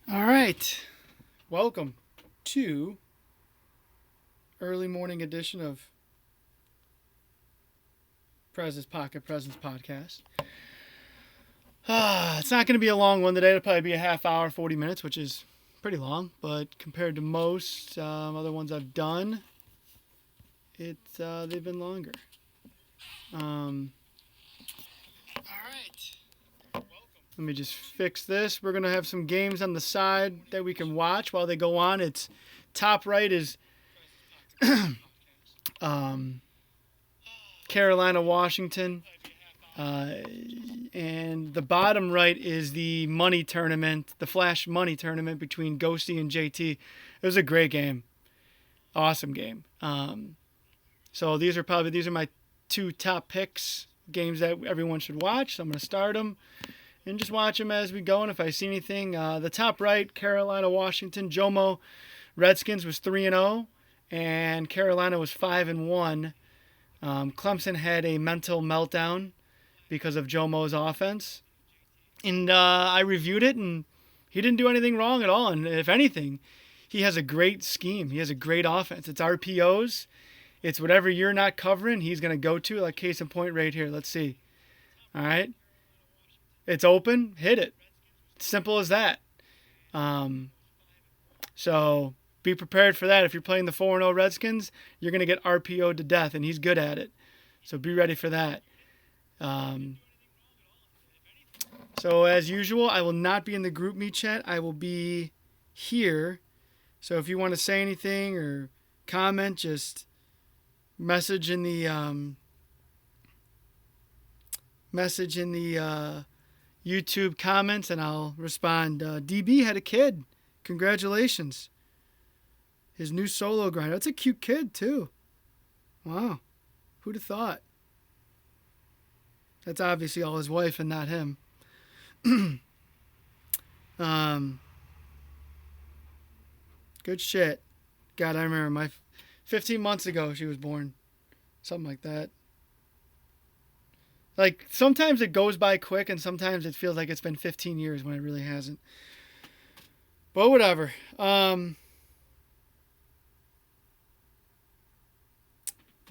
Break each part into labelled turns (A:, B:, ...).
A: All right. Welcome to early morning edition of Prez's Pocket Presents podcast. It's not going to be a long one today. It'll probably be a half hour, 40 minutes, which is pretty long. But compared to most other ones I've done, they've been longer. All right. Let me just fix this. We're going to have some games on the side that we can watch while they go on. It's top right is um, Carolina, Washington. And the bottom right is the money tournament, the Flash money tournament between Ghosty and JT. It was a great game. Awesome game. So these are my two top picks, games that everyone should watch. So I'm going to start them and just watch them as we go. And if I see anything, the top right, Carolina, Washington, Jomo Redskins was 3-0, and Carolina was 5-1. Clemson had a mental meltdown because of Jomo's offense. And I reviewed it, and he didn't do anything wrong at all. And if anything, he has a great scheme. He has a great offense. It's RPOs. It's whatever you're not covering, he's going to go to. Like case in point right here. Let's see. All right. It's open. Hit it. Simple as that. So be prepared for that. If you're playing the 4-0 Redskins, you're going to get RPO'd to death, and he's good at it. So be ready for that. So as usual, I will not be in the group meet chat. I will be here. So if you want to say anything or comment, just message in the YouTube comments, and I'll respond. DB had a kid. Congratulations. His new solo grind. That's a cute kid too. Wow. Who'd have thought? That's obviously all his wife and not him. Good shit. God, I remember 15 months ago she was born. Something like that. Like, sometimes it goes by quick, and sometimes it feels like it's been 15 years when it really hasn't. But whatever. All right,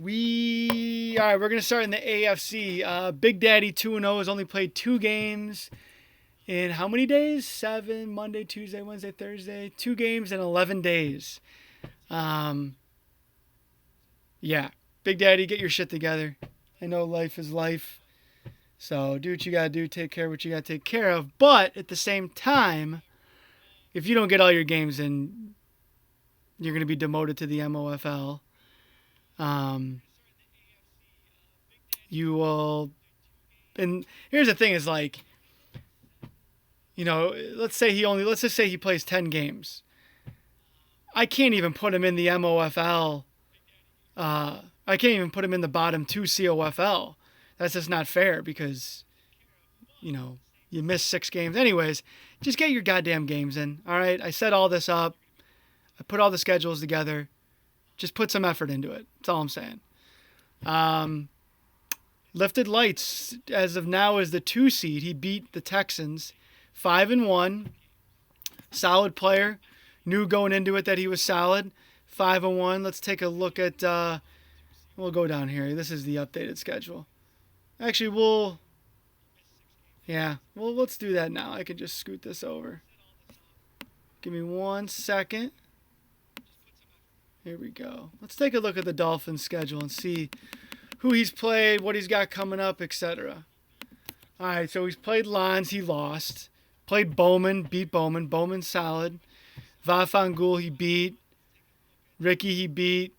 A: we're going to start in the AFC. Big Daddy 2-0 has only played 2 games in how many days? 7, Monday, Tuesday, Wednesday, Thursday. 2 games in 11 days. Yeah. Big Daddy, get your shit together. I know life is life. So do what you got to do. Take care of what you got to take care of. But at the same time, if you don't get all your games in, you're going to be demoted to the MOFL. You will, and here's the thing is like, let's just say he plays 10 games. I can't even put him in the MOFL. I can't even put him in the bottom 2 COFL. That's just not fair because, you missed 6 games. Anyways, just get your goddamn games in. All right. I set all this up. I put all the schedules together. Just put some effort into it. That's all I'm saying. Lifted Lights, as of now, is the 2 seed. He beat the Texans 5-1. Solid player. Knew going into it that he was solid. 5-1. Let's take a look at. We'll go down here. This is the updated schedule. Actually, let's do that now. I can just scoot this over. Give me 1 second. Here we go. Let's take a look at the Dolphins' schedule and see who he's played, what he's got coming up, etc. All right, so he's played Lons, he lost. Played Bowman, beat Bowman. Bowman's solid. Vafangul, he beat. Ricky, he beat.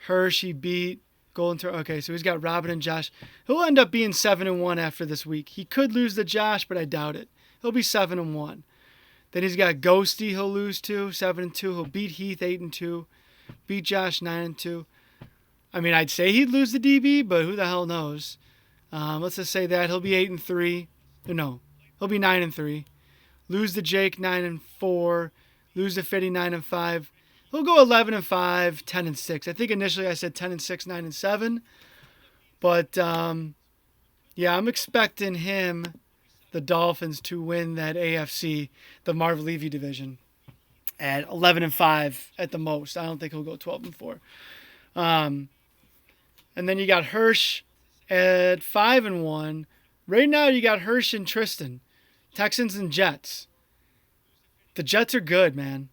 A: Hirsch, he beat. Okay, so he's got Robin and Josh. He'll end up being 7-1 after this week. He could lose to Josh, but I doubt it. He'll be 7-1. Then he's got Ghosty he'll lose to, 7-2. He'll beat Heath 8-2. Beat Josh 9-2. I mean, I'd say he'd lose to DB, but who the hell knows? Let's just say that he'll be 8-3. No, he'll be 9-3. Lose to Jake 9-4. Lose to Fitty 9-5. He'll go 11-5, 10-6. I think initially I said 10-6, 9-7. But yeah, I'm expecting the Dolphins, to win that AFC, the Marv Levy division. at 11-5 at the most. I don't think he'll go 12-4. Um, and then you got Hirsch at 5-1. Right now you got Hirsch and Tristan, Texans and Jets. The Jets are good, man.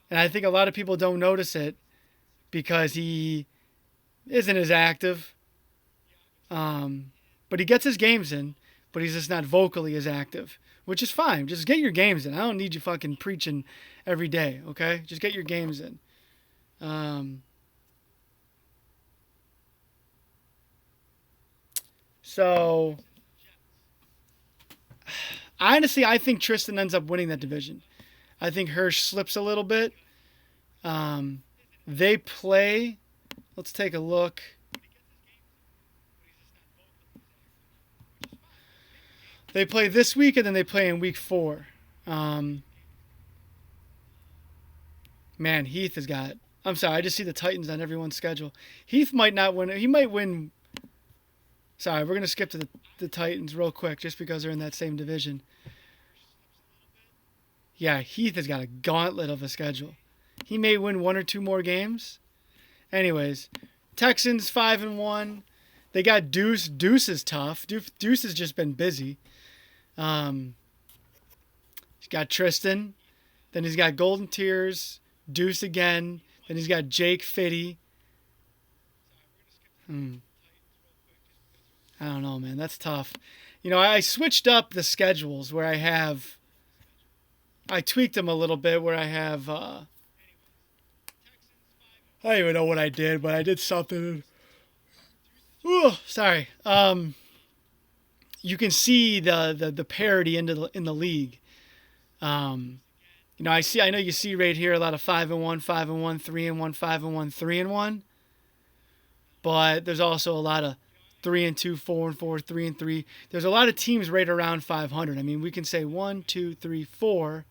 A: And I think a lot of people don't notice it because he isn't as active. But he gets his games in, but he's just not vocally as active, which is fine. Just get your games in. I don't need you fucking preaching every day, okay? Just get your games in. So, honestly, I think Tristan ends up winning that division. I think Hirsch slips a little bit. They play. Let's take a look. They play this week and then they play in week 4. Man, Heath has got. I'm sorry, I just see the Titans on everyone's schedule. Heath might not win. He might win. Sorry, we're going to skip to the Titans real quick just because they're in that same division. Yeah, Heath has got a gauntlet of a schedule. He may win 1 or 2 more games. Anyways, Texans 5-1. They got Deuce. Deuce is tough. Deuce has just been busy. He's got Tristan. Then he's got Golden Tears. Deuce again. Then he's got Jake Fitty. I don't know, man. That's tough. You know, I switched up the schedules where I tweaked them a little bit where I have, I don't even know what I did, but I did something. Ooh, sorry. You can see the parity in the league. You know, I know you see right here a lot of 5-1, 5-1, 3-1, 5-1, 3-1. But there's also a lot of 3-2, 4-4, 3-3. There's a lot of teams right around 500. I mean, we can say 1, 2, 3, 4.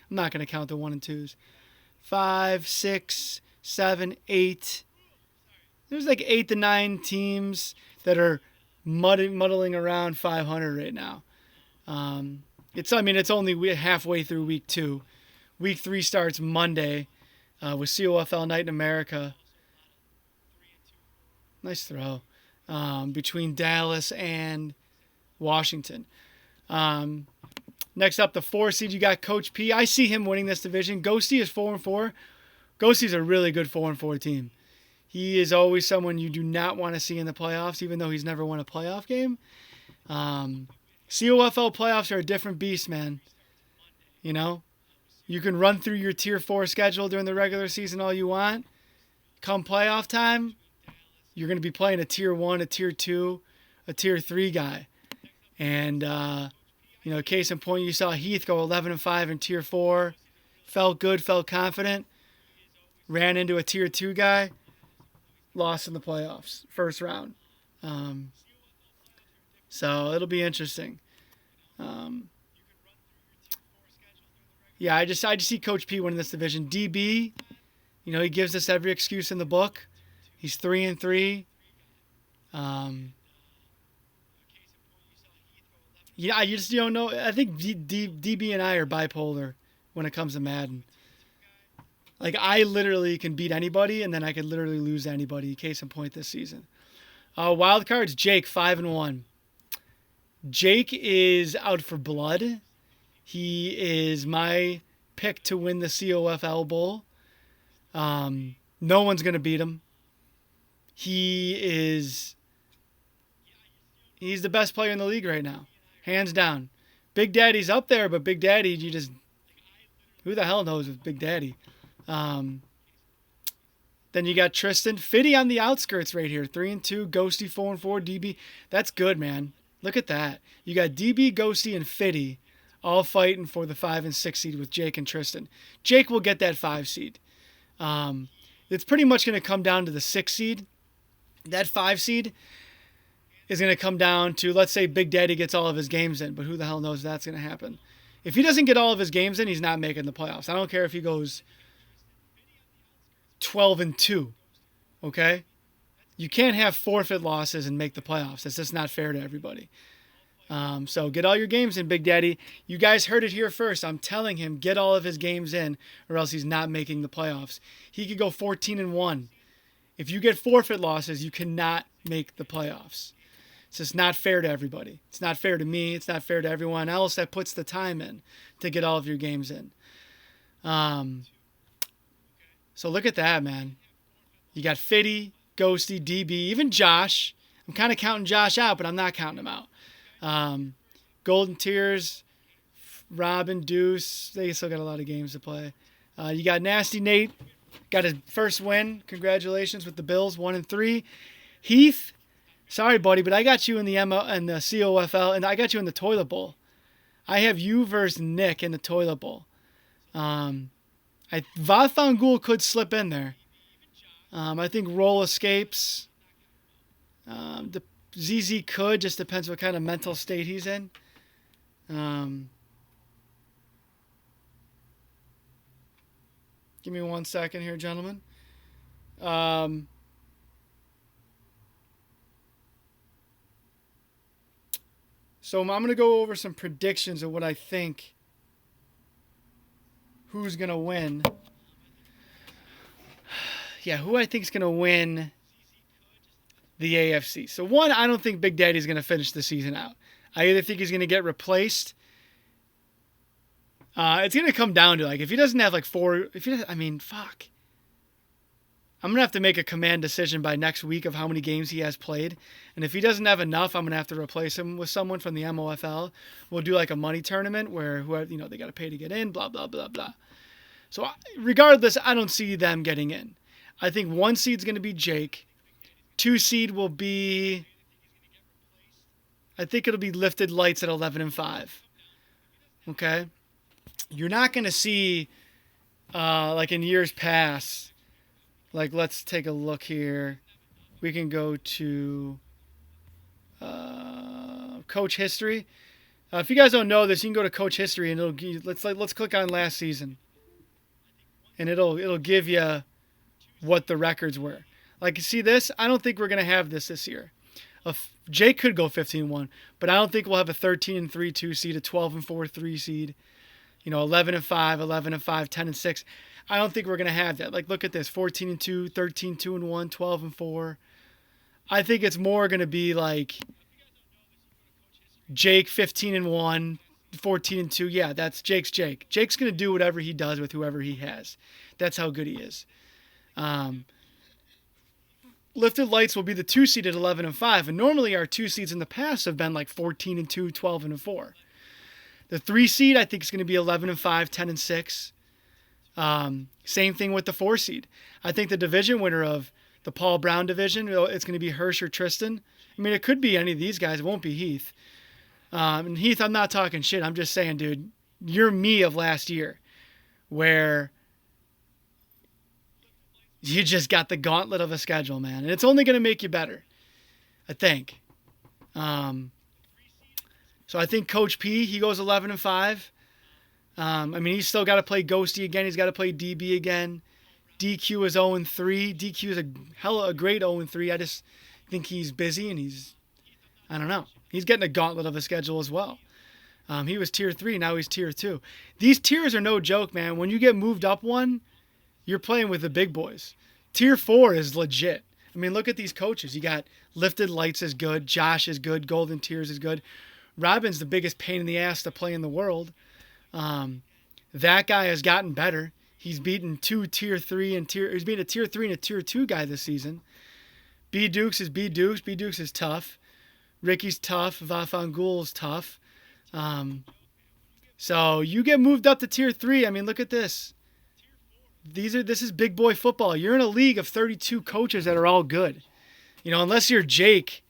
A: I'm not going to count the 1 and 2s. 5, 6, 7, 8. There's like 8 to 9 teams that are muddling around 500 right now. It's only halfway through week 2. Week 3 starts Monday with COFL Night in America. Nice throw. Between Dallas and Washington. Next up, the 4 seed, you got Coach P. I see him winning this division. Ghosty is 4-4. Ghosty's a really good 4-4 team. He is always someone you do not want to see in the playoffs, even though he's never won a playoff game. COFL playoffs are a different beast, man. You know, you can run through your Tier 4 schedule during the regular season all you want. Come playoff time, you're going to be playing a Tier 1, a Tier 2, a Tier 3 guy. And, you know, case in point, you saw Heath go 11-5 in Tier 4. Felt good, felt confident. Ran into a Tier 2 guy. Lost in the playoffs, first round. So it'll be interesting. Yeah, I just see Coach P winning this division. DB, you know, he gives us every excuse in the book. He's 3-3. Yeah, you just don't know. I think DB and I are bipolar when it comes to Madden. Like, I literally can beat anybody, and then I could literally lose anybody. Case in point this season. Wild cards, Jake, 5-1. Jake is out for blood. He is my pick to win the COFL Bowl. No one's going to beat him. He's the best player in the league right now. Hands down. Big Daddy's up there, but Big Daddy, who the hell knows with Big Daddy? Then you got Tristan. Fitty on the outskirts right here. 3-2. Ghosty 4-4. DB. That's good, man. Look at that. You got DB, Ghosty, and Fitty all fighting for the 5 and 6 seed with Jake and Tristan. Jake will get that 5 seed. It's pretty much going to come down to the 6 seed. That 5 seed is going to come down to, let's say Big Daddy gets all of his games in, but who the hell knows that's going to happen. If he doesn't get all of his games in, he's not making the playoffs. I don't care if he goes 12-2, okay? You can't have forfeit losses and make the playoffs. That's just not fair to everybody. So get all your games in, Big Daddy. You guys heard it here first. I'm telling him get all of his games in, or else he's not making the playoffs. He could go 14-1. If you get forfeit losses, you cannot make the playoffs. It's just not fair to everybody. It's not fair to me. It's not fair to everyone else that puts the time in to get all of your games in. So look at that, man. You got Fitty, Ghosty, DB, even Josh. I'm kind of counting Josh out, but I'm not counting him out. Golden Tears, Robin, Deuce. They still got a lot of games to play. You got Nasty Nate. Got his first win. Congratulations with the Bills, 1-3. Heath, sorry, buddy, but I got you in the and the COFL, and I got you in the Toilet Bowl. I have you versus Nick in the Toilet Bowl. Vafangul could slip in there. I think Roll escapes. The ZZ could, just depends what kind of mental state he's in. Give me 1 second here, gentlemen. So I'm going to go over some predictions of what I think, who's going to win. Yeah, who I think is going to win the AFC. So one, I don't think Big Daddy's going to finish the season out. I either think he's going to get replaced. It's going to come down to, like, if he doesn't have, like, fuck. I'm going to have to make a command decision by next week of how many games he has played. And if he doesn't have enough, I'm going to have to replace him with someone from the MOFL. We'll do, like, a money tournament where, whoever, they got to pay to get in, blah, blah, blah, blah. So regardless, I don't see them getting in. I think 1 seed's going to be Jake. 2 seed will be, I think it'll be Lifted Lights at 11-5. Okay? You're not going to see, like in years past, like let's take a look here. We can go to Coach History. If you guys don't know this, you can go to Coach History and let's click on last season, and it'll give you what the records were. Like, you see this? I don't think we're going to have this year. Jake could go 15-1, but I don't think we'll have a 13-3 2 seed, a 12-4 3 seed, 11-5, 11-5, 10-6. I don't think we're going to have that. Like, look at this, 14-2, 13-2-1, 12-4. I think it's more going to be like Jake 15-1, 14-2. Yeah, that's Jake's Jake. Jake's going to do whatever he does with whoever he has. That's how good he is. Lifted Lights will be the 2 seed at 11-5, and normally our 2 seeds in the past have been like 14-2, 12-4. The 3 seed I think is going to be 11-5, 10-6. Same thing with the 4 seed. I think the division winner of the Paul Brown division, it's going to be Hirsch or Tristan. I mean, it could be any of these guys. It won't be Heath. And Heath, I'm not talking shit. I'm just saying, dude, you're me of last year, where you just got the gauntlet of a schedule, man. And it's only going to make you better, I think. So I think Coach P, he goes 11-5. I mean, he's still got to play Ghosty again. He's got to play DB again. DQ is 0-3. DQ is a great 0-3. I just think he's busy and I don't know. He's getting a gauntlet of a schedule as well. He was tier 3. Now he's tier 2. These tiers are no joke, man. When you get moved up one, you're playing with the big boys. Tier 4 is legit. I mean, look at these coaches. You got Lifted Lights is good. Josh is good. Golden Tears is good. Robin's the biggest pain in the ass to play in the world. That guy has gotten better. He's beaten 2 tier 3 and he's beaten a tier 3 and a tier 2 guy this season. B Dukes is B Dukes. B Dukes is tough. Ricky's tough. Vafangul's tough. So you get moved up to tier 3. I mean, look at this. This is big boy football. You're in a league of 32 coaches that are all good. Unless you're Jake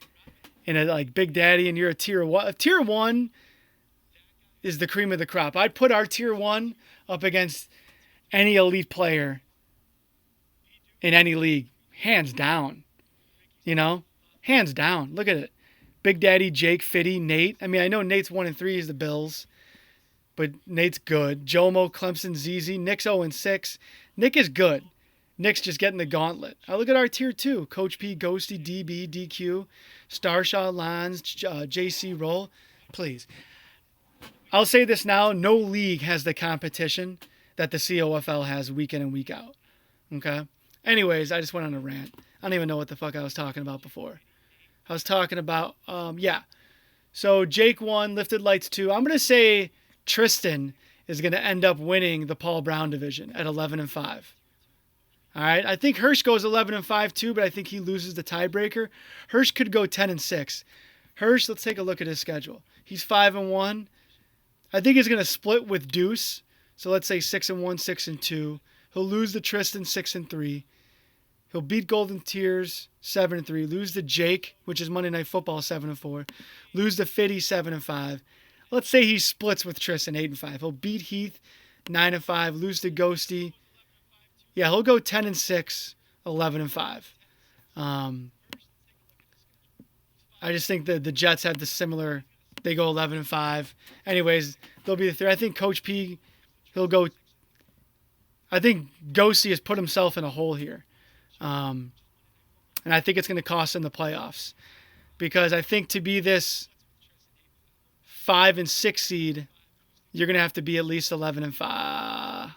A: and like Big Daddy and you're a tier 1. Tier 1 is the cream of the crop. I'd put our tier 1 up against any elite player in any league. Hands down. Hands down. Look at it. Big Daddy, Jake, Fitty, Nate. I mean, I know Nate's 1-3 is the Bills, but Nate's good. Jomo, Clemson, ZZ. Nick's 0-6. Nick is good. Nick's just getting the gauntlet. I look at our tier 2. Coach P, Ghosty, DB, DQ, Starshaw, Lons, JC Roll. Please. I'll say this now. No league has the competition that the COFL has week in and week out. Okay? Anyways, I just went on a rant. I don't even know what the fuck I was talking about before. I was talking about, yeah. So Jake won, Lifted Lights 2. I'm going to say Tristan is going to end up winning the Paul Brown division at 11-5. All right. I think Hirsch goes 11-5 too, but I think he loses the tiebreaker. Hirsch could go 10-6. Hirsch, let's take a look at his schedule. He's 5-1. I think he's going to split with Deuce. So let's say 6-1, 6-2. He'll lose to Tristan 6-3. He'll beat Golden Tears 7-3. Lose to Jake, which is Monday Night Football 7-4. Lose to Fiddy 7-5. Let's say he splits with Tristan 8-5. He'll beat Heath 9-5. Lose to Ghosty. Yeah, he'll go 10-6, 11-5. I just think that the Jets have the similar. They go 11-5. Anyways, they'll be the three. I think Coach P, he'll go. I think Ghosty has put himself in a hole here. And I think it's going to cost him the playoffs. Because I think to be this 5 and 6 seed, you're going to have to be at least 11-5,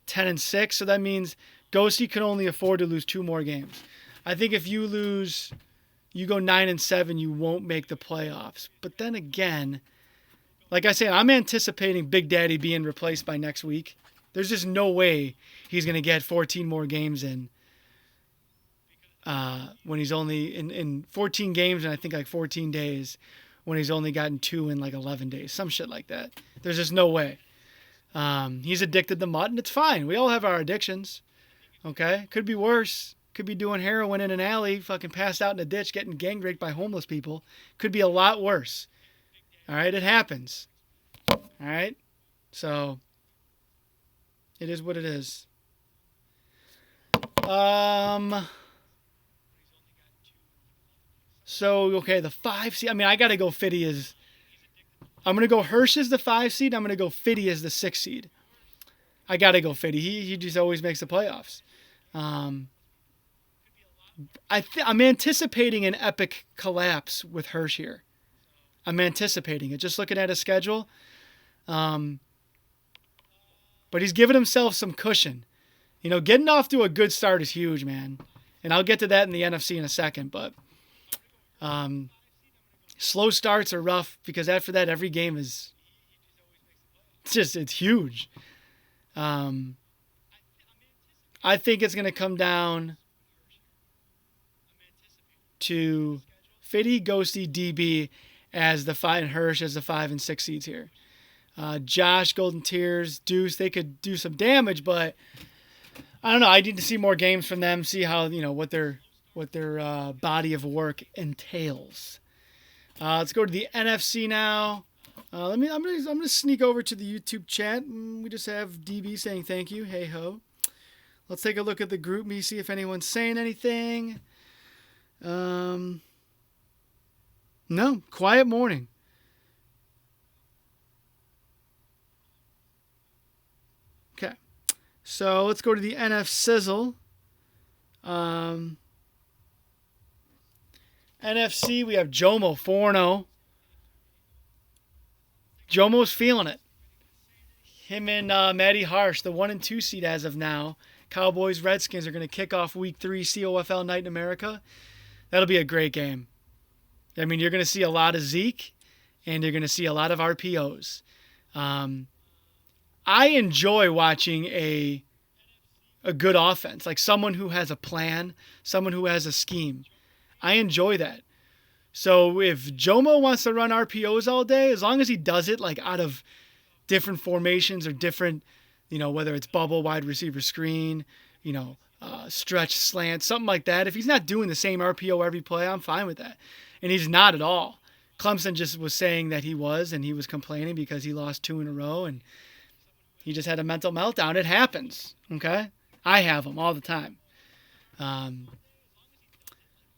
A: 10-6. So that means Ghosty can only afford to lose 2 more games. I think if you lose, you go 9-7, you won't make the playoffs. But then again, like I said, I'm anticipating Big Daddy being replaced by next week. There's just no way he's going to get 14 more games in. When he's only in 14 games and I think like 14 days, when he's only gotten 2 in like 11 days, some shit like that. There's just no way. He's addicted to mutton. It's fine. We all have our addictions. Okay. Could be worse. Could be doing heroin in an alley, fucking passed out in a ditch, getting gang raped by homeless people. Could be a lot worse. All right. It happens. All right. So it is what it is. So, okay, the 5 seed. I mean, I got to go Fiddy as. I'm going to go Hirsch as the 5 seed. I'm going to go Fiddy as the 6 seed. I got to go Fiddy. He just always makes the playoffs. I'm anticipating an epic collapse with Hirsch here. I'm anticipating it. Just looking at his schedule. But he's given himself some cushion. You know, getting off to a good start is huge, man. And I'll get to that in the NFC in a second, but. Slow starts are rough because after that, every game is it's huge. I think it's going to come down to Fiddy, Ghosty, DB as the 5 and Hirsch as the 5 and 6 seeds here. Josh, Golden Tears, Deuce, they could do some damage, but I don't know. I need to see more games from them, see how, what their body of work entails. Let's go to the NFC now. I'm gonna sneak over to the YouTube chat. We just have DB saying thank you. Hey ho. Let's take a look at the group me, see if anyone's saying anything. No, quiet morning. Okay, so let's go to the NF Sizzle. NFC, we have Jomo 4-0. Jomo's feeling it. Him and Matty Harsh, the 1 and 2 seed as of now. Cowboys, Redskins are going to kick off Week 3 COFL Night in America. That'll be a great game. I mean, you're going to see a lot of Zeke, and you're going to see a lot of RPOs. I enjoy watching a good offense, like someone who has a plan, someone who has a scheme. I enjoy that. So if Jomo wants to run RPOs all day, as long as he does it like out of different formations or different, whether it's bubble, wide receiver screen, stretch, slant, something like that. If he's not doing the same RPO every play, I'm fine with that. And he's not at all. Clemson just was saying that he was, and he was complaining because he lost 2 in a row and he just had a mental meltdown. It happens. Okay. I have them all the time.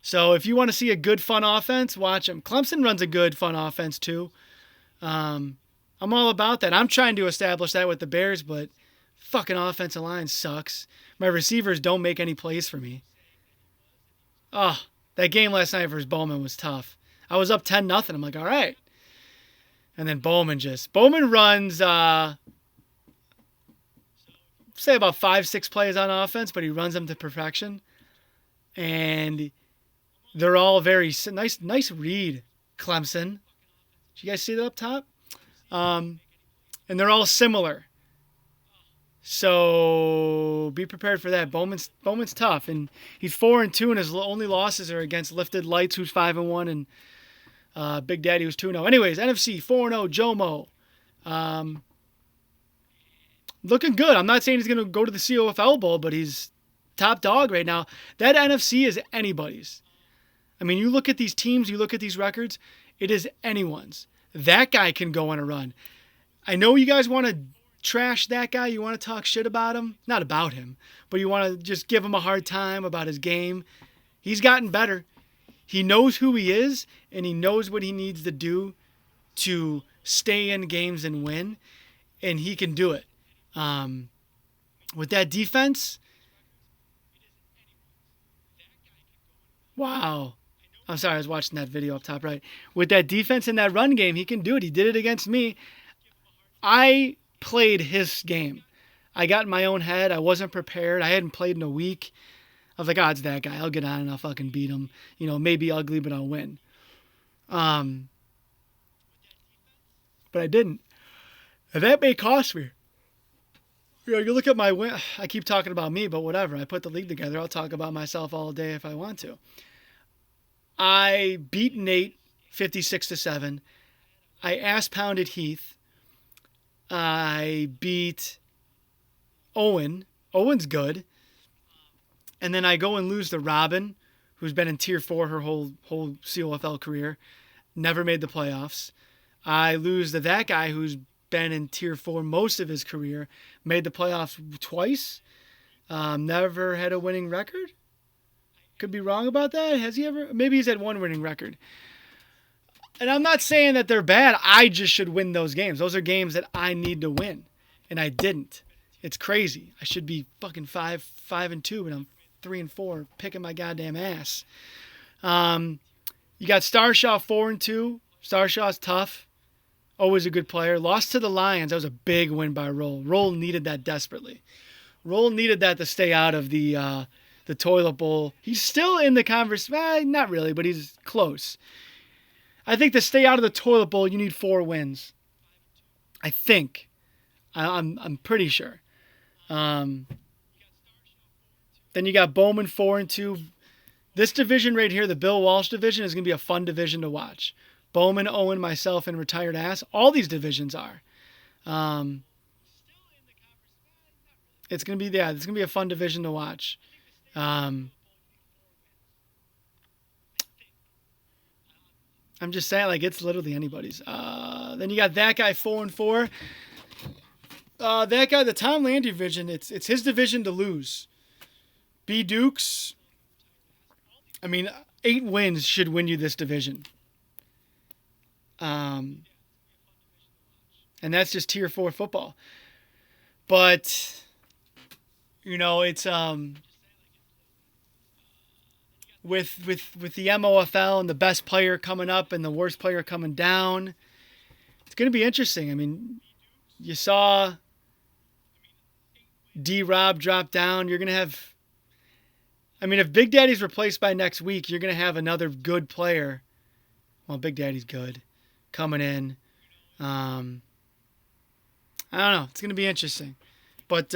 A: So if you want to see a good, fun offense, watch them. Clemson runs a good, fun offense too. I'm all about that. I'm trying to establish that with the Bears, but fucking offensive line sucks. My receivers don't make any plays for me. Oh, that game last night versus Bowman was tough. I was up 10-0. I'm like, all right. And then Bowman runs, say about 5-6 plays on offense, but he runs them to perfection. And they're all very nice read, Clemson. Did you guys see that up top? And they're all similar. So be prepared for that. Bowman's tough, and he's 4-2, and his only losses are against Lifted Lights, who's 5-1, and Big Daddy, who's 2-0. Anyways, NFC 4-0, Jomo. Looking good. I'm not saying he's going to go to the COFL Bowl, but he's top dog right now. That NFC is anybody's. I mean, you look at these teams, you look at these records, it is anyone's. That guy can go on a run. I know you guys want to trash that guy. You want to talk shit about him. Not about him, but you want to just give him a hard time about his game. He's gotten better. He knows who he is, and he knows what he needs to do to stay in games and win, and he can do it. With that defense, wow. I'm sorry, I was watching that video up top right. With that defense and that run game, he can do it. He did it against me. I played his game. I got in my own head. I wasn't prepared. I hadn't played in a week. I was like, oh, it's that guy. I'll get on and I'll fucking beat him. You know, maybe ugly, but I'll win. But I didn't. And that may cost me. You know, you look at my win. I keep talking about me, but whatever. I put the league together. I'll talk about myself all day if I want to. I beat Nate 56-7. I ass-pounded Heath. I beat Owen. Owen's good. And then I go and lose to Robin, who's been in Tier 4 her whole COFL career. Never made the playoffs. I lose to that guy who's been in Tier 4 most of his career. Made the playoffs twice. Never had a winning record. Could be wrong about that. Has he ever? Maybe he's had one winning record. And I'm not saying that they're bad. I just should win those games. Those are games that I need to win. And I didn't. It's crazy. I should be fucking 5-2, and I'm 3-4, picking my goddamn ass. You got Starshaw 4-2. Starshaw's tough. Always a good player. Lost to the Lions. That was a big win by Roll. Roll needed that desperately. Roll needed that to stay out of the toilet bowl. He's still in the conversation. Not really, but he's close. I think to stay out of the toilet bowl, you need 4 wins. I think. I'm pretty sure. Then you got Bowman 4-2. This division right here, the Bill Walsh division, is going to be a fun division to watch. Bowman, Owen, myself, and Retired Ass. All these divisions are. It's going to be it's going to be a fun division to watch. I'm just saying, like, it's literally anybody's. Then you got that guy 4-4. That guy, the Tom Landry division, it's his division to lose. B Dukes, 8 wins should win you this division. And that's just Tier 4 football. But, you know, it's with the MOFL and the best player coming up and the worst player coming down, it's going to be interesting. I mean, you saw D-Rob drop down. You're going to have, if Big Daddy's replaced by next week, you're going to have another good player. Well, Big Daddy's good coming in. I don't know. It's going to be interesting. But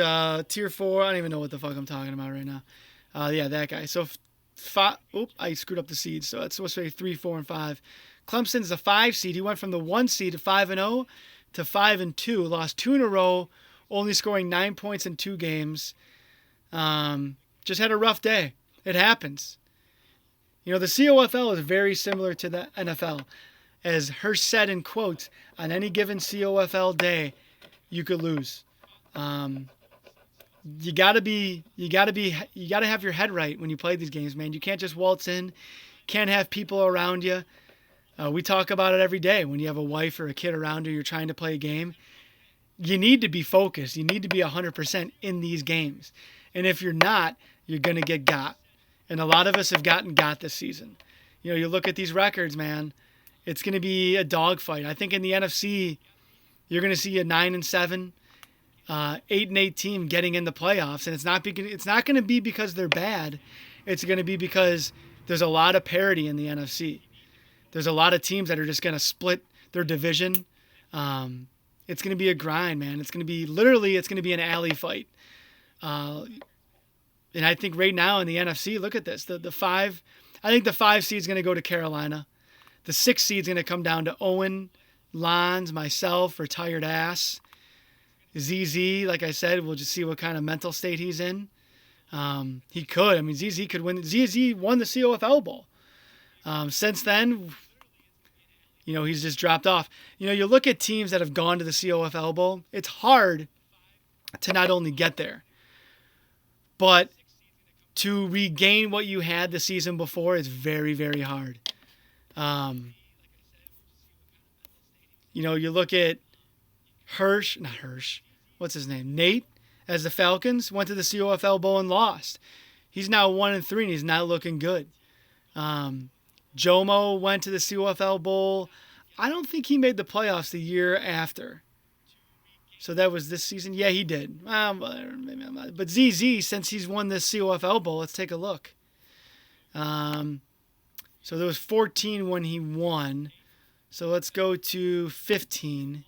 A: Tier 4, I don't even know what the fuck I'm talking about right now. Yeah, that guy. So, I screwed up the seeds. So that's supposed to be 3, 4, and 5. Clemson's the 5 seed. He went from the 1 seed to 5-0 to 5-2. Lost 2 in a row, only scoring 9 points in 2 games. Just had a rough day. It happens. You know, the COFL is very similar to the NFL. As Hirsch said in quotes, on any given COFL day, you could lose. You gotta have your head right when you play these games, man. You can't just waltz in. Can't have people around you. We talk about it every day. When you have a wife or a kid around you, you're trying to play a game. You need to be focused. You need to be 100% in these games. And if you're not, you're gonna get got. And a lot of us have gotten got this season. You know, you look at these records, man, It's going to be a dogfight. I think in the NFC, you're going to see a 9-7, 8-8 team getting in the playoffs, and it's not going to be because they're bad. It's going to be because there's a lot of parity in the NFC. There's a lot of teams that are just going to split their division. It's going to be a grind, man. It's going to be an alley fight. And I think right now in the NFC, look at this. I think the 5 seed is going to go to Carolina. The 6 seed is going to come down to Owen, Lons, myself, retired ass. ZZ, like I said, we'll just see what kind of mental state he's in. He could. I mean, ZZ could win. ZZ won the COFL Bowl. Since then, he's just dropped off. You look at teams that have gone to the COFL Bowl, it's hard to not only get there, but to regain what you had the season before is very, very hard. You look at what's his name? Nate, as the Falcons, went to the COFL Bowl and lost. He's now 1-3 and he's not looking good. Jomo went to the COFL Bowl. I don't think he made the playoffs the year after. So that was this season? Yeah, he did. But ZZ, since he's won this COFL Bowl, let's take a look. So there was 14 when he won. So let's go to 15.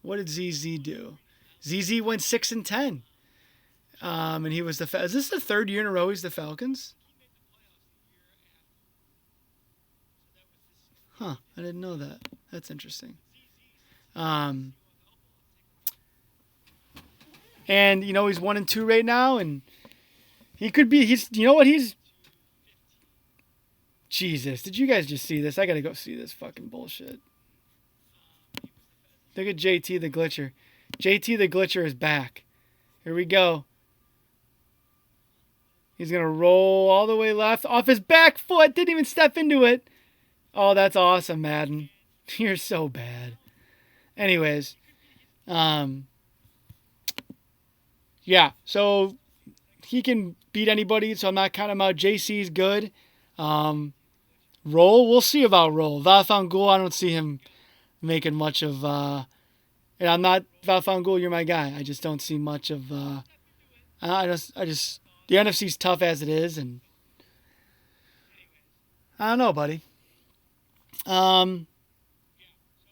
A: What did ZZ do? ZZ went 6-10. And he was is this the third year in a row he's the Falcons? Huh, I didn't know that. That's interesting. And he's 1-2 right now, and he could be. Jesus, did you guys just see this? I gotta go see this fucking bullshit. Look at JT the Glitcher. JT the Glitcher is back. Here we go. He's gonna roll all the way left off his back foot. Didn't even step into it. Oh, that's awesome, Madden. You're so bad. Anyways, yeah, so he can beat anybody, so I'm not counting him out. JC's good. Roll, we'll see about Roll. Vafangul, I don't see him making much of, and I'm not, Vafangul, you're my guy. I just don't see much of, the NFC's tough as it is, and I don't know, buddy. Man,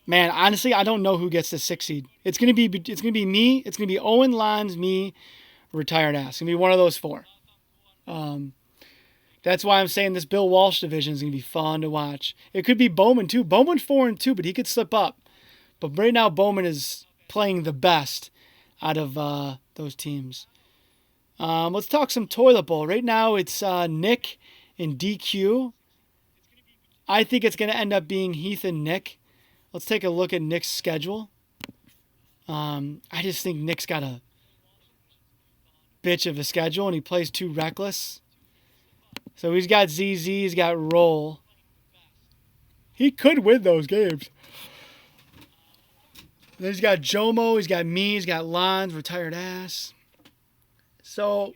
A: honestly, I don't know who gets the 6 seed. It's gonna be me. It's gonna be Owen, Lons, me, retired ass. It's gonna be one of those 4. That's why I'm saying this Bill Walsh division is gonna be fun to watch. It could be Bowman too. Bowman's 4-2, but he could slip up. But right now, Bowman is playing the best out of those teams. Let's talk some toilet bowl. Right now, it's Nick and DQ. I think it's going to end up being Heath and Nick. Let's take a look at Nick's schedule. I just think Nick's got a bitch of a schedule, and he plays too reckless. So he's got ZZ, he's got Roll. He could win those games. Then he's got Jomo, he's got me, he's got Lons, retired ass. So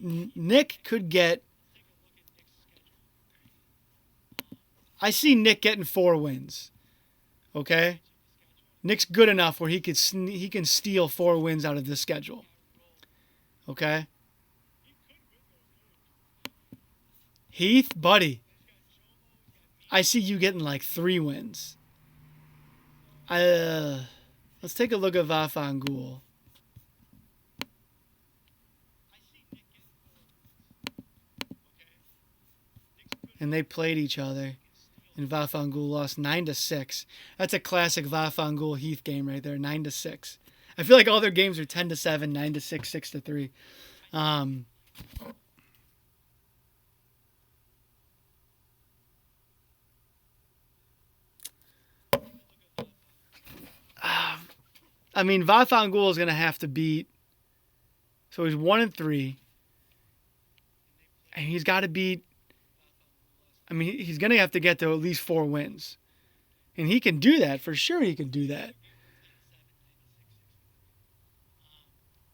A: Nick could get... I see Nick getting 4 wins. Okay? Nick's good enough where he can steal 4 wins out of this schedule. Okay? Heath, buddy, I see you getting like 3 wins. Let's take a look at Vafangul. And they played each other. And Vafangul lost 9-6. That's a classic Vafangul Heath game right there, 9-6. I feel like all their games are 10-7, 9-6, 6-3. I mean, Vafangul is going to have to beat. So he's 1-3. And he's got to beat. I mean, he's going to have to get to at least 4 wins. And he can do that. For sure he can do that.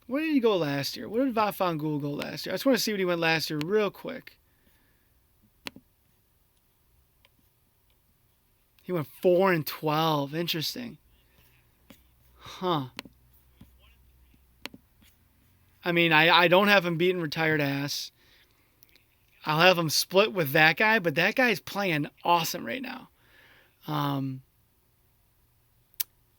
A: Where did he go last year? Where did Vafangul go last year? I just want to see what he went last year real quick. He went 4-12. Interesting. Huh. I mean, I don't have him beating retired ass. I'll have him split with that guy, but that guy's playing awesome right now. Um,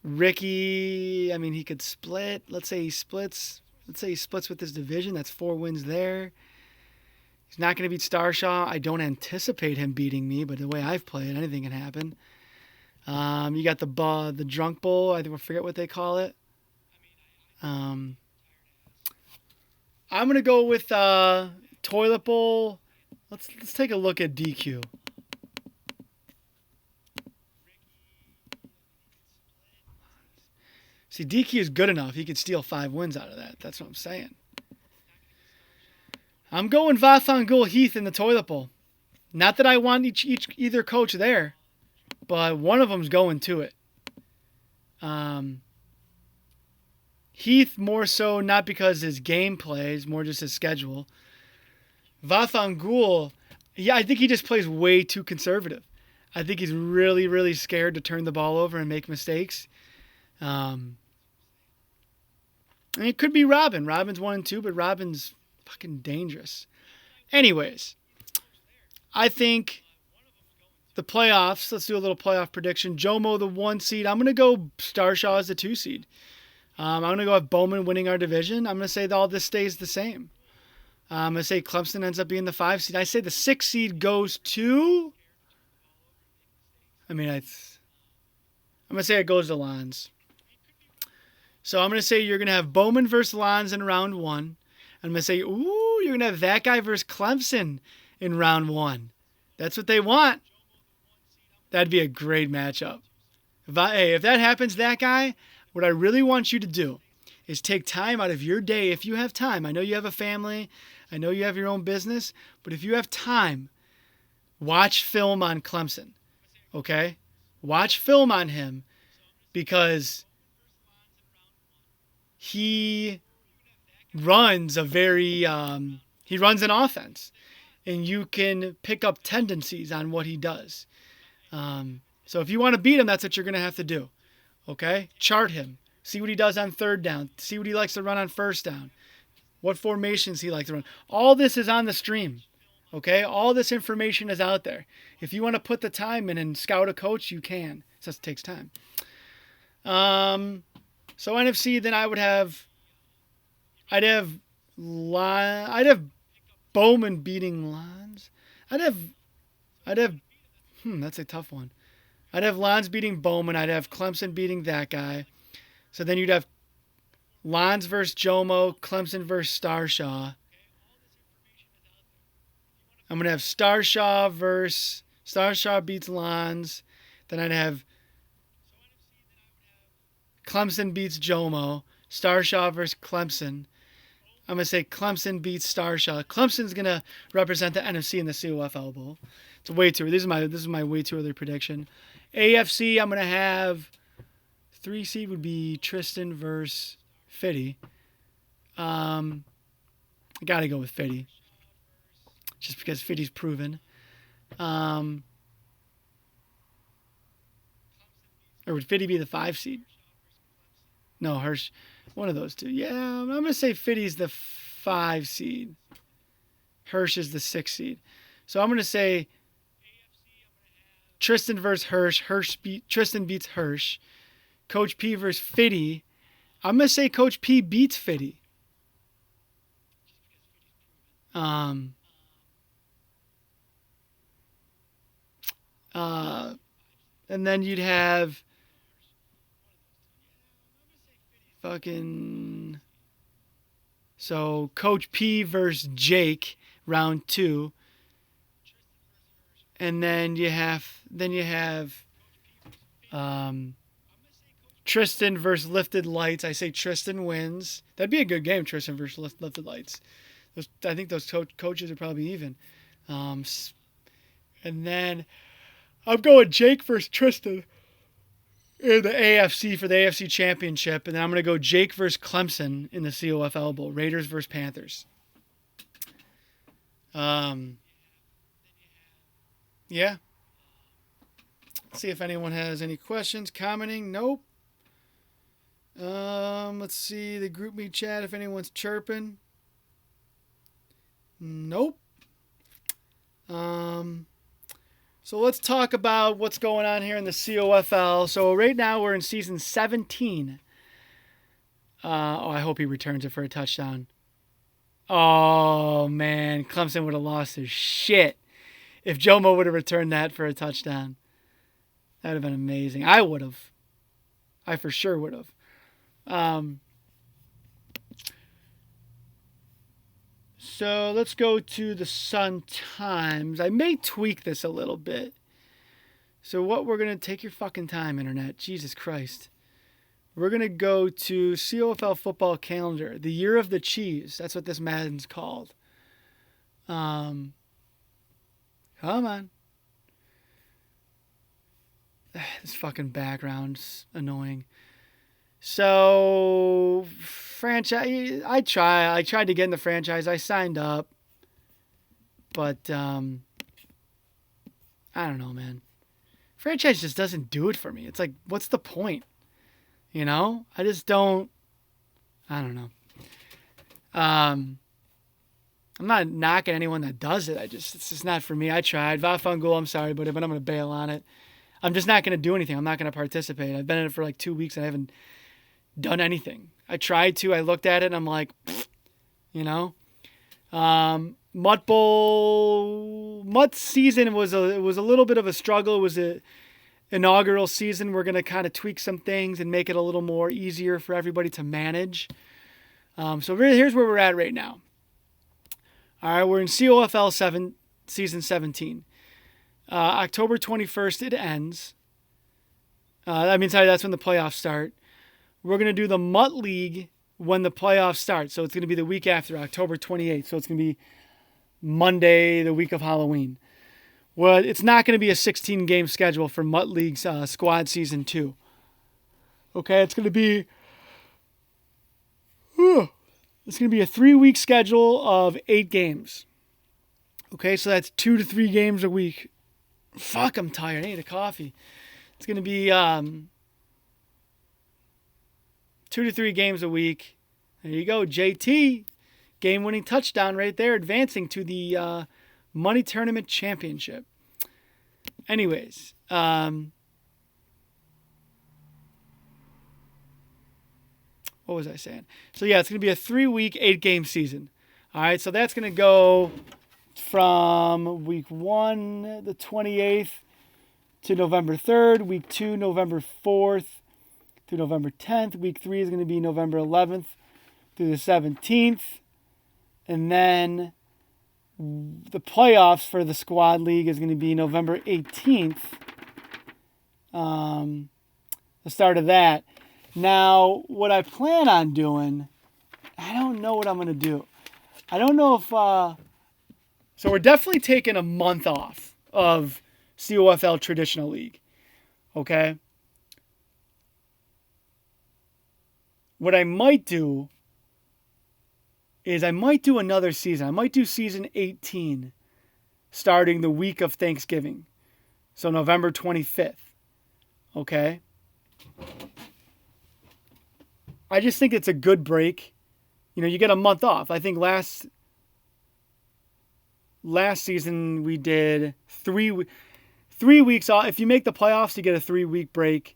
A: Ricky, I mean, he could split. Let's say he splits. Let's say he splits with his division. That's 4 wins there. He's not going to beat Starshaw. I don't anticipate him beating me, but the way I've played, anything can happen. You got the drunk bowl. I forget what they call it. Um, I'm gonna go with toilet bowl. Let's take a look at DQ. See, DQ is good enough. He could steal 5 wins out of that. That's what I'm saying. I'm going Vathangul Heath in the toilet bowl. Not that I want either coach there, but one of them's going to it. Heath more so not because his game plays, more just his schedule. Vathangul, yeah, I think he just plays way too conservative. I think he's really, really scared to turn the ball over and make mistakes. And it could be Robin. Robin's 1-2, but Robin's fucking dangerous. Anyways, I think the playoffs, let's do a little playoff prediction. Jomo, the 1 seed. I'm going to go Starshaw as the 2 seed. I'm going to go with Bowman winning our division. I'm going to say that all this stays the same. I'm going to say Clemson ends up being the 5 seed. I say the 6 seed goes to... I'm going to say it goes to Lons. So I'm going to say you're going to have Bowman versus Lons in round 1. I'm going to say, ooh, you're going to have that guy versus Clemson in round 1. That's what they want. That'd be a great matchup. If that happens, that guy, what I really want you to do is take time out of your day. If you have time, I know you have a family, I know you have your own business, but if you have time, watch film on Clemson. Okay? Watch film on him because he runs he runs an offense, and you can pick up tendencies on what he does. So if you want to beat him, that's what you're going to have to do. Okay? Chart him. See what he does on 3rd down. See what he likes to run on 1st down. What formations he likes to run. All this is on the stream. Okay? All this information is out there. If you want to put the time in and scout a coach, you can. It just takes time. So NFC, then I'd have Bowman beating Lons. That's a tough one. I'd have Lons beating Bowman. I'd have Clemson beating that guy. So then you'd have Lons versus Jomo, Clemson versus Starshaw. I'm going to have Starshaw beats Lons. Then I'd have Clemson beats Jomo, Starshaw versus Clemson. I'm going to say Clemson beats Starshaw. Clemson's going to represent the NFC in the COFL Bowl. It's way too. This is my way too early prediction. AFC, I'm going to have 3 seed would be Tristan versus Fitty. I got to go with Fitty. Just because Fitty's proven. Or would Fitty be the 5 seed? No, Hirsch. One of those two. Yeah, I'm going to say Fitty's the 5 seed. Hirsch is the 6 seed. So I'm going to say Tristan versus Hirsch. Tristan beats Hirsch. Coach P versus Fitty. I'm going to say Coach P beats Fitty. And then you'd have so Coach P versus Jake, round 2. And then you have Tristan versus Lifted Lights. I say Tristan wins. That'd be a good game, Tristan versus Lifted Lights. I think those coaches are probably even. And then I'm going Jake versus Tristan in the AFC for the AFC Championship. And then I'm going to go Jake versus Clemson in the COFL Bowl. Raiders versus Panthers. Yeah. See if anyone has any questions, commenting. Nope. Let's see the group me chat if anyone's chirping. Nope. So let's talk about what's going on here in the COFL. So right now we're in season 17. I hope he returns it for a touchdown. Oh, man. Clemson would have lost his shit if Jomo would have returned that for a touchdown. That would have been amazing. I would have. I for sure would have. So let's go to the Sun Times. I may tweak this a little bit. So what we're going to take your fucking time, Internet. Jesus Christ. We're going to go to COFL football calendar. The year of the cheese. That's what this Madden's called. Come on. This fucking background's annoying. So, franchise. I tried to get in the franchise. I signed up. But, I don't know, man. Franchise just doesn't do it for me. It's like, what's the point? You know? I just don't. I don't know. I'm not knocking anyone that does it. It's just not for me. I tried. Vafangul, I'm sorry, but I'm going to bail on it. I'm just not going to do anything. I'm not going to participate. I've been in it for like 2 weeks and I haven't done anything. I tried to. I looked at it and I'm like, you know. Mutt season was a little bit of a struggle. It was a inaugural season. We're going to kind of tweak some things and make it a little more easier for everybody to manage. So here's where we're at right now. All right, we're in COFL season 17. October 21st, it ends. That's when the playoffs start. We're going to do the Mutt League when the playoffs start. So it's going to be the week after, October 28th. So it's going to be Monday, the week of Halloween. Well, it's not going to be a 16-game schedule for Mutt League's squad season 2. Okay, it's going to be a 3-week schedule of 8 games. Okay, so that's 2 to 3 games a week. Fuck, I'm tired. I need a coffee. It's going to be 2 to 3 games a week. There you go, JT. Game-winning touchdown right there, advancing to the Money Tournament Championship. Anyways, what was I saying? So, yeah, it's going to be a 3-week, 8-game season. All right, so that's going to go from week 1, the 28th, to November 3rd. Week 2, November 4th through November 10th. Week 3 is going to be November 11th through the 17th. And then the playoffs for the squad league is going to be November 18th. The start of that. Now, what I plan on doing, I don't know what I'm going to do. I don't know if... So we're definitely taking a month off of COFL Traditional League. Okay? What I might do is I might do another season. I might do season 18 starting the week of Thanksgiving. So November 25th. Okay? I just think it's a good break. You know, you get a month off. I think last season we did 3 weeks off. If you make the playoffs, you get a 3-week break.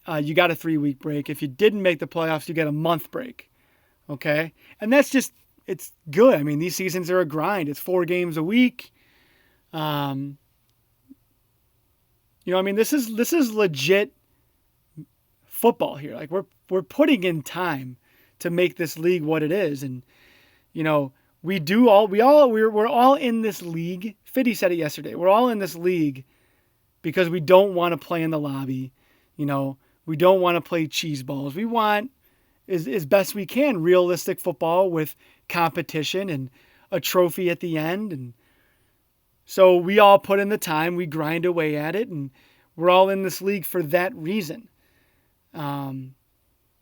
A: You got a 3-week break. If you didn't make the playoffs, you get a month break. Okay? And that's just, it's good. I mean, these seasons are a grind. It's 4 games a week. You know, I mean, this is legit football here. Like we're putting in time to make this league what it is. And, you know, we're all in this league. Fiddy said it yesterday. We're all in this league because we don't want to play in the lobby. You know, we don't want to play cheese balls. We want, as best we can, realistic football with competition and a trophy at the end. And so we all put in the time. We grind away at it. And we're all in this league for that reason.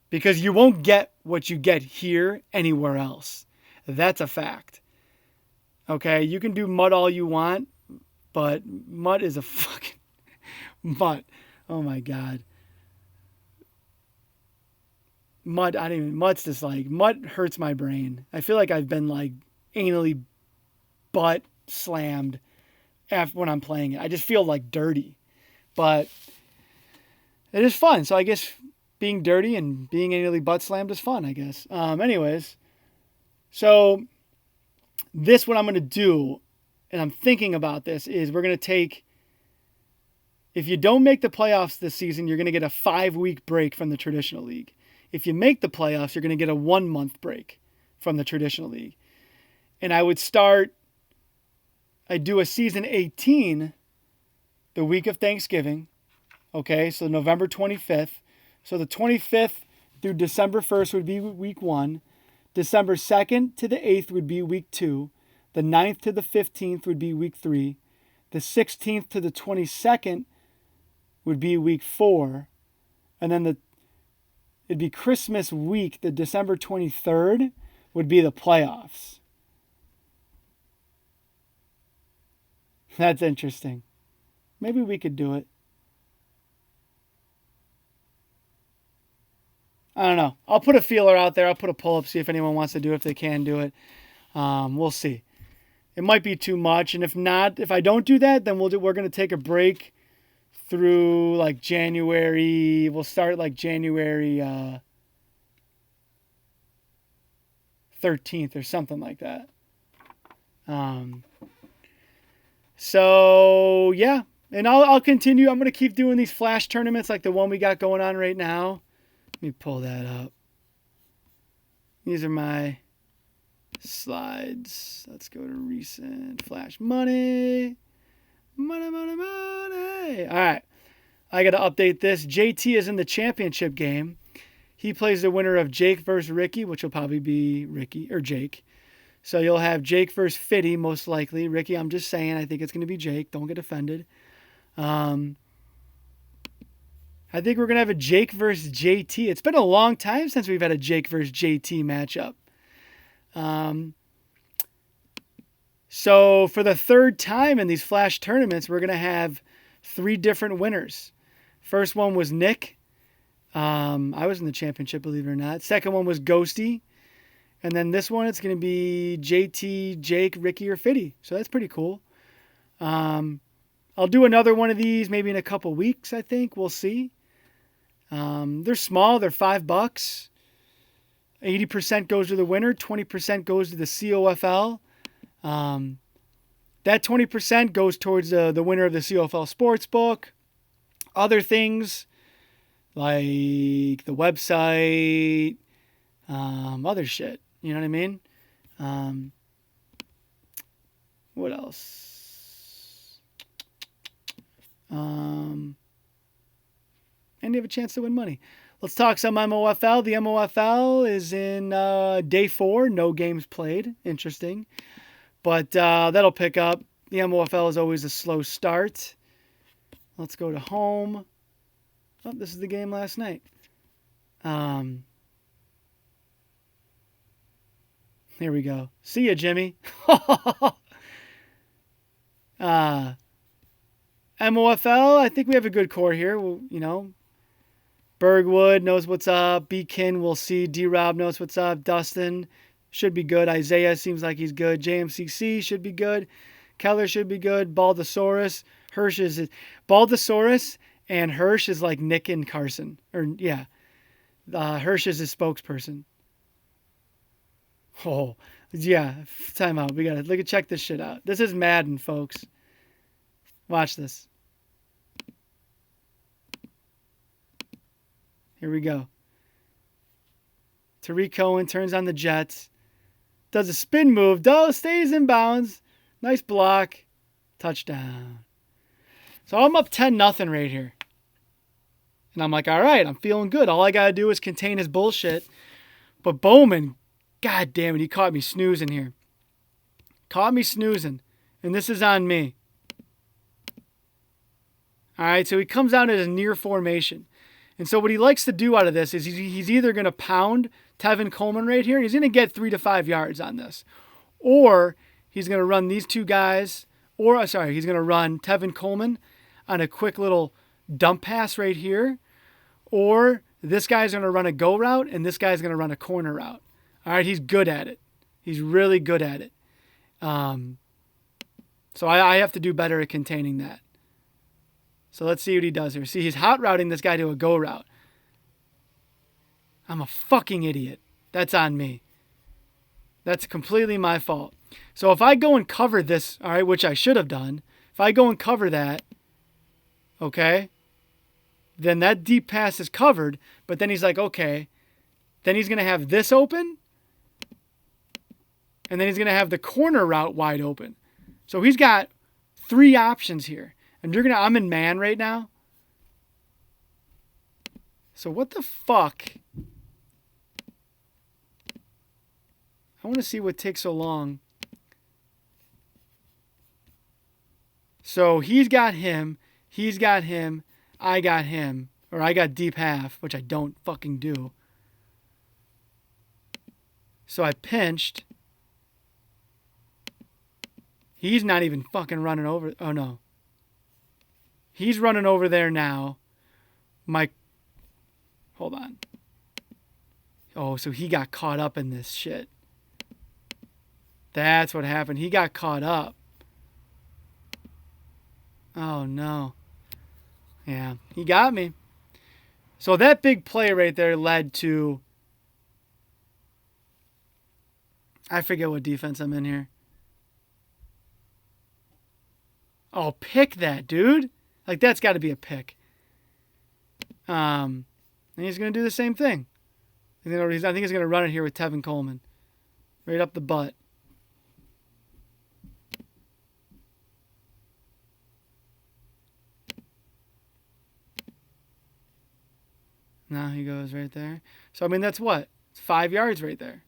A: Because you won't get what you get here anywhere else. That's a fact. Okay, you can do mud all you want, but mud is Mutt. Oh my God. Mutt, I don't even, Mutt's just like, Mutt hurts my brain. I feel like I've been like anally butt slammed after when I'm playing it. I just feel like dirty. But it is fun. So I guess being dirty and being anally butt slammed is fun, I guess. Anyways, so this, what I'm going to do, and I'm thinking about this, is we're going to take, if you don't make the playoffs this season, you're going to get a 5-week break from the traditional league. If you make the playoffs, you're going to get a 1-month break from the traditional league. And I would start, I do a season 18 the week of Thanksgiving. Okay, so November 25th. So the 25th through December 1st would be week 1. December 2nd to the 8th would be week 2. The 9th to the 15th would be week 3. The 16th to the 22nd would be week 4. And then it'd be Christmas week, the December 23rd, would be the playoffs. That's interesting. Maybe we could do it. I don't know. I'll put a feeler out there. I'll put a pull-up, see if anyone wants to do it, if they can do it. We'll see. It might be too much, and if not, if I don't do that, then we're going to take a break through like January. We'll start like January 13th or something like that. So yeah, and I'll continue. I'm going to keep doing these flash tournaments like the one we got going on right now. Let me pull that up. These are my slides. Let's go to recent flash money. Money, money, money. All right. I got to update this. JT is in the championship game. He plays the winner of Jake versus Ricky, which will probably be Ricky or Jake. So you'll have Jake versus Fitty, most likely. Ricky, I'm just saying, I think it's going to be Jake. Don't get offended. I think we're going to have a Jake versus JT. It's been a long time since we've had a Jake versus JT matchup. So for the third time in these flash tournaments, we're going to have 3 different winners. First one was Nick. I was in the championship, believe it or not. Second one was Ghosty. And then this one, it's going to be JT, Jake, Ricky, or Fitty. So that's pretty cool. I'll do another one of these maybe in a couple weeks, I think. We'll see. They're small. They're $5. 80% goes to the winner. 20% goes to the COFL. That 20% goes towards the winner of the COFL Sportsbook. Other things like the website, other shit. You know what I mean? What else? And you have a chance to win money. Let's talk some MOFL. The MOFL is in day 4. No games played. Interesting. But that'll pick up. The MOFL is always a slow start. Let's go to home. Oh, this is the game last night. Here we go. See ya, Jimmy. MOFL, I think we have a good core here. Well, you know, Bergwood knows what's up. Beakin, we'll see. D-Rob knows what's up. Dustin should be good. Isaiah seems like he's good. JMCC should be good. Keller should be good. Baldasaurus. Hirsch is... Baldasaurus and Hirsch is like Nick and Carson. Or, yeah. Hirsch is his spokesperson. Oh, yeah. Time out. We got to look at check this shit out. This is Madden, folks. Watch this. Here we go. Tariq Cohen turns on the Jets. Does a spin move. Stays in bounds. Nice block. Touchdown. So I'm up 10-0 right here. And I'm like, all right, I'm feeling good. All I got to do is contain his bullshit. But Bowman, god damn it, he caught me snoozing here. Caught me snoozing. And this is on me. All right, so he comes out as a near formation. And so what he likes to do out of this is he's either going to pound Tevin Coleman right here. He's going to get 3 to 5 yards on this. Or he's going to run these two guys. Or, sorry, he's going to run Tevin Coleman on a quick little dump pass right here, or this guy's going to run a go route and this guy's going to run a corner route. All right, he's good at it. He's really good at it. So I have to do better at containing that. So let's see what he does here. See, he's hot routing this guy to a go route. I'm a fucking idiot. That's on me. That's completely my fault. So if I go and cover this, all right, which I should have done, if I go and cover that, okay, then that deep pass is covered, but then he's like, okay, then he's going to have this open, and then he's going to have the corner route wide open. So he's got 3 options here. And I'm in man right now. So what the fuck? I want to see what takes so long. So he's got him, I got him, or I got deep half, which I don't fucking do. So I pinched. He's not even fucking running over. Oh, no. He's running over there now. Hold on. Oh, so he got caught up in this shit. That's what happened. He got caught up. Oh, no. Yeah, he got me. So that big play right there led to... I forget what defense I'm in here. Oh, pick that, dude. Like, that's got to be a pick. And he's going to do the same thing. I think he's going to run it here with Tevin Coleman. Right up the butt. Now he goes right there. So, I mean, that's what? It's 5 yards right there.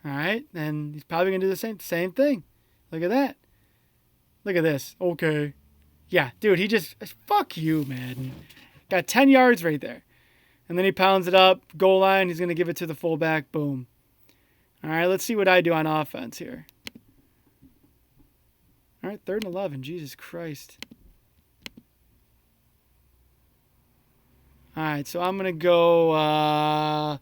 A: All right. And he's probably going to do the same thing. Look at that. Look at this. Okay. Yeah, dude, he just... Fuck you, man. Got 10 yards right there. And then he pounds it up. Goal line. He's going to give it to the fullback. Boom. All right, let's see what I do on offense here. All right, 3rd and 11. Jesus Christ. All right, so I'm going to go... I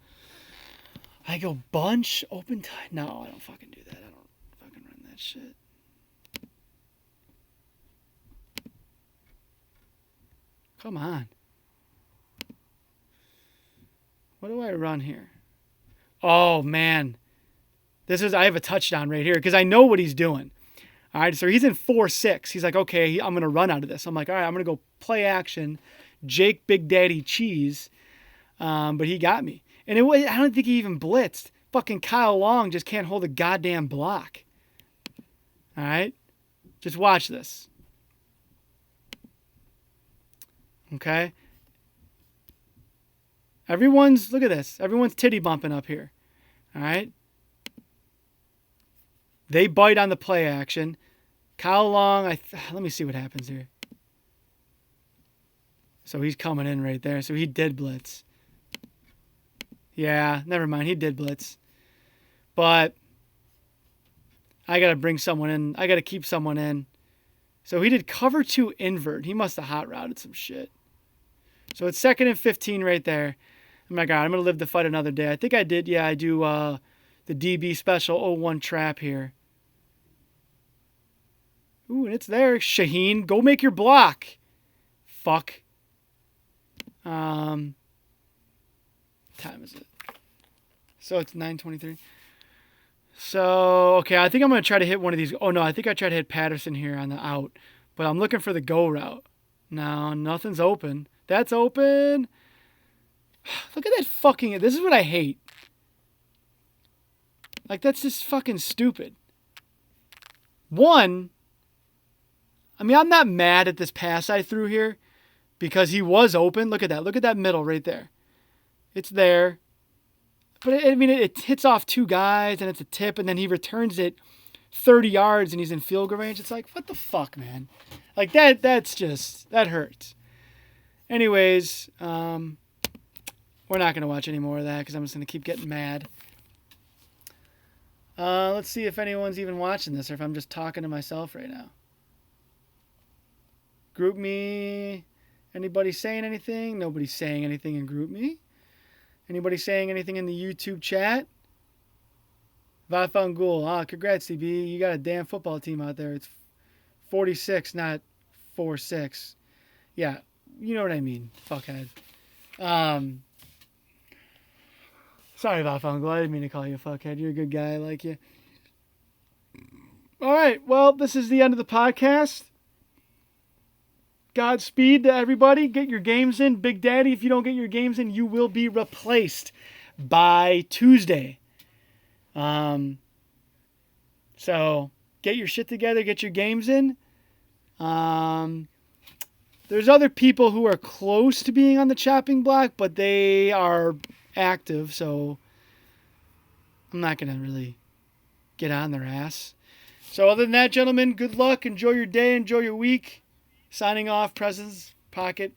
A: go bunch, open time. No, I don't fucking do that. I don't fucking run that shit. Come on. What do I run here? Oh, man. I have a touchdown right here because I know what he's doing. All right, so he's in 4-6. He's like, okay, I'm going to run out of this. I'm like, all right, I'm going to go play action. Jake Big Daddy Cheese. But he got me. And I don't think he even blitzed. Fucking Kyle Long just can't hold a goddamn block. All right? Just watch this. Okay? Look at this. Everyone's titty bumping up here. All right? They bite on the play action. Kyle Long, let me see what happens here. So he's coming in right there. So he did blitz. Yeah, never mind. He did blitz. But I got to bring someone in. I got to keep someone in. So he did cover 2 invert. He must have hot routed some shit. So it's 2nd and 15 right there. Oh my God, I'm going to live to fight another day. I think I did. Yeah, I do the DB special 01 trap here. Ooh, and it's there. Shaheen, go make your block. Fuck. Time is it? So it's 9:23. So, okay, I think I'm going to try to hit one of these. Oh, no, I think I tried to hit Patterson here on the out. But I'm looking for the go route. No, nothing's open. That's open. Look at that fucking... This is what I hate. Like, that's just fucking stupid. One, I mean, I'm not mad at this pass I threw here because he was open. Look at that. Look at that middle right there. It's there. But, I mean, it hits off 2 guys, and it's a tip, and then he returns it 30 yards, and he's in field goal range. It's like, what the fuck, man? Like, that hurts. Anyways, we're not going to watch any more of that because I'm just going to keep getting mad. Let's see if anyone's even watching this or if I'm just talking to myself right now. Group me. Anybody saying anything? Nobody's saying anything in Group me. Anybody saying anything in the YouTube chat? Vafangul. Congrats, CB. You got a damn football team out there. It's 46, not 4-6. Yeah, you know what I mean, fuckhead. Sorry, Vafangul. I didn't mean to call you a fuckhead. You're a good guy. I like you. All right. Well, this is the end of the podcast. Godspeed to everybody. Get your games in. Big Daddy, if you don't get your games in, you will be replaced by Tuesday. So get your shit together. Get your games in. There's other people who are close to being on the chopping block, but they are active, so I'm not going to really get on their ass. So other than that, gentlemen, good luck. Enjoy your day. Enjoy your week. Signing off, Presence Podcast.